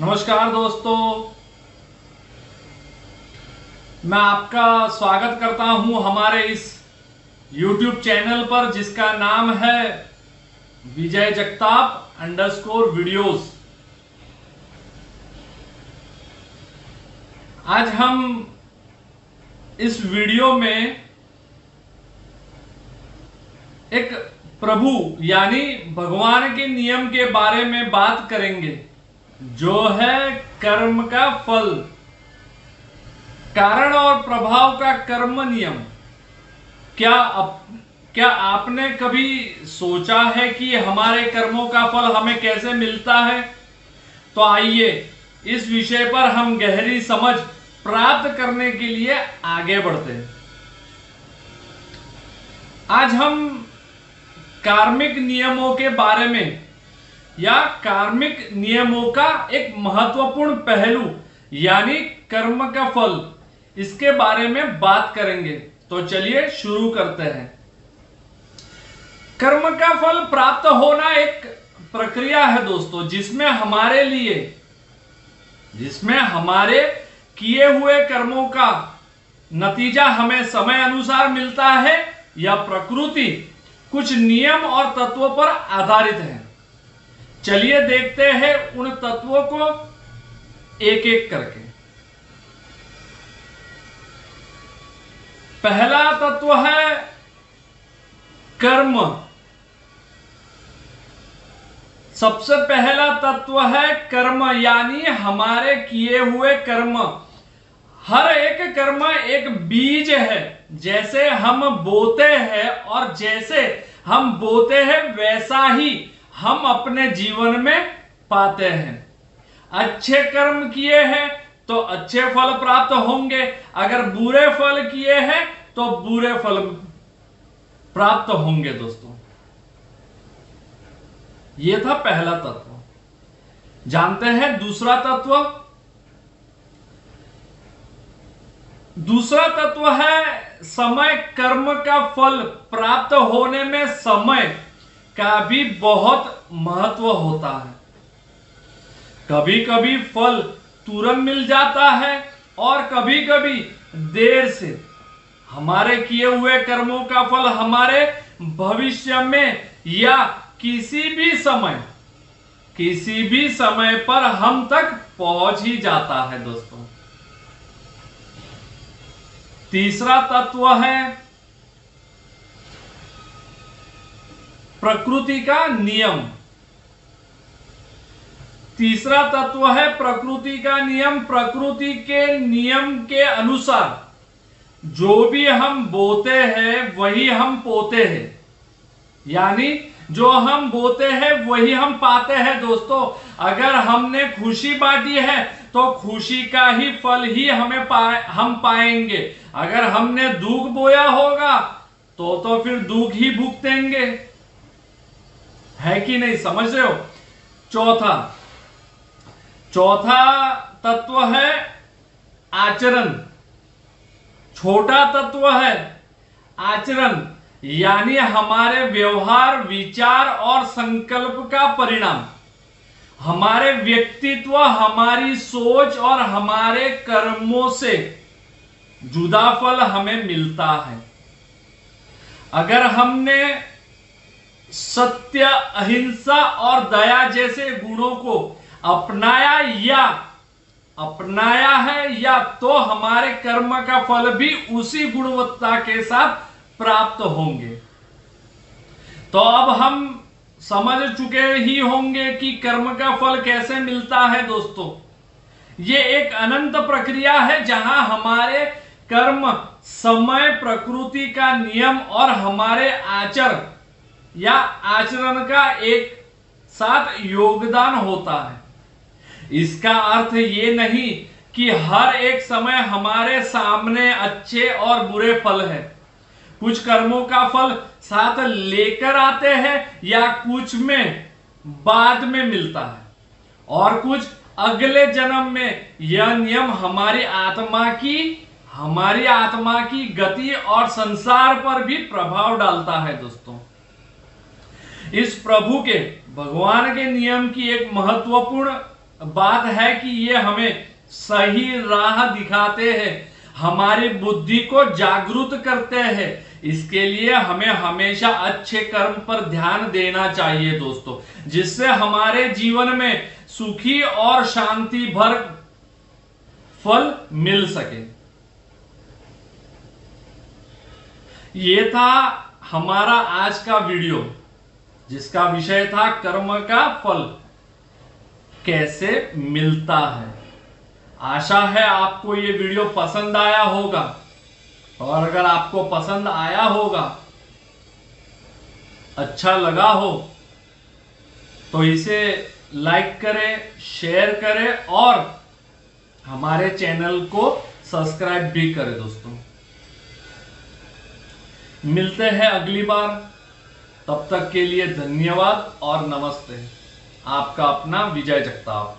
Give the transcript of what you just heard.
नमस्कार दोस्तों, मैं आपका स्वागत करता हूं हमारे इस YouTube चैनल पर जिसका नाम है विजय जगताप _वीडियोस। आज हम इस वीडियो में एक प्रभु यानी भगवान के नियम के बारे में बात करेंगे, जो है कर्म का फल, कारण और प्रभाव का कर्म नियम। क्या आपने कभी सोचा है कि हमारे कर्मों का फल हमें कैसे मिलता है? तो आइए इस विषय पर हम गहरी समझ प्राप्त करने के लिए आगे बढ़ते हैं। आज हम कार्मिक नियमों के बारे में या कार्मिक नियमों का एक महत्वपूर्ण पहलू यानी कर्म का फल, इसके बारे में बात करेंगे। तो चलिए शुरू करते हैं। कर्म का फल प्राप्त होना एक प्रक्रिया है दोस्तों, जिसमें हमारे किए हुए कर्मों का नतीजा हमें समय अनुसार मिलता है या प्रकृति कुछ नियम और तत्वों पर आधारित है। चलिए देखते हैं उन तत्वों को एक एक करके। पहला तत्व है कर्म। सबसे पहला तत्व है कर्म, यानी हमारे किए हुए कर्म। हर एक कर्म एक बीज है। जैसे हम बोते हैं और जैसे हम बोते हैं वैसा ही हम अपने जीवन में पाते हैं। अच्छे कर्म किए हैं तो अच्छे फल प्राप्त होंगे, अगर बुरे फल किए हैं तो बुरे फल प्राप्त होंगे दोस्तों। यह था पहला तत्व। जानते हैं दूसरा तत्व? दूसरा तत्व है समय। कर्म का फल प्राप्त होने में समय का भी बहुत महत्व होता है। कभी कभी फल तुरंत मिल जाता है और कभी कभी देर से। हमारे किए हुए कर्मों का फल हमारे भविष्य में या किसी भी समय पर हम तक पहुंच ही जाता है दोस्तों। तीसरा तत्व है प्रकृति का नियम। तीसरा तत्व है प्रकृति का नियम। प्रकृति के नियम के अनुसार जो भी हम बोते हैं वही हम पोते हैं, यानी जो हम बोते हैं वही हम पाते हैं दोस्तों। अगर हमने खुशी बांटी है तो खुशी का ही फल ही हम पाएंगे। अगर हमने दुख बोया होगा तो फिर दुख ही भुगतेंगे, है कि नहीं? समझ रहे हो? चौथा तत्व है आचरण। छोटा तत्व है आचरण, यानी हमारे व्यवहार, विचार और संकल्प का परिणाम। हमारे व्यक्तित्व, हमारी सोच और हमारे कर्मों से जुदा फल हमें मिलता है। अगर हमने सत्य, अहिंसा और दया जैसे गुणों को अपनाया है या तो हमारे कर्म का फल भी उसी गुणवत्ता के साथ प्राप्त होंगे। तो अब हम समझ चुके ही होंगे कि कर्म का फल कैसे मिलता है दोस्तों। ये एक अनंत प्रक्रिया है जहां हमारे कर्म, समय, प्रकृति का नियम और हमारे आचरण का एक साथ योगदान होता है। इसका अर्थ ये नहीं कि हर एक समय हमारे सामने अच्छे और बुरे फल है। कुछ कर्मों का फल साथ लेकर आते हैं या कुछ में बाद में मिलता है और कुछ अगले जन्म में। यह नियम हमारी आत्मा की गति और संसार पर भी प्रभाव डालता है दोस्तों। इस प्रभु के, भगवान के नियम की एक महत्वपूर्ण बात है कि ये हमें सही राह दिखाते हैं, हमारी बुद्धि को जागरूक करते हैं। इसके लिए हमें हमेशा अच्छे कर्म पर ध्यान देना चाहिए दोस्तों, जिससे हमारे जीवन में सुखी और शांति भर फल मिल सके। ये था हमारा आज का वीडियो, जिसका विषय था कर्म का फल कैसे मिलता है। आशा है आपको ये वीडियो पसंद आया होगा, और अगर आपको पसंद आया होगा, अच्छा लगा हो, तो इसे लाइक करें, शेयर करें और हमारे चैनल को सब्सक्राइब भी करें दोस्तों। मिलते हैं अगली बार, तब तक के लिए धन्यवाद और नमस्ते। आपका अपना विजय जगताप।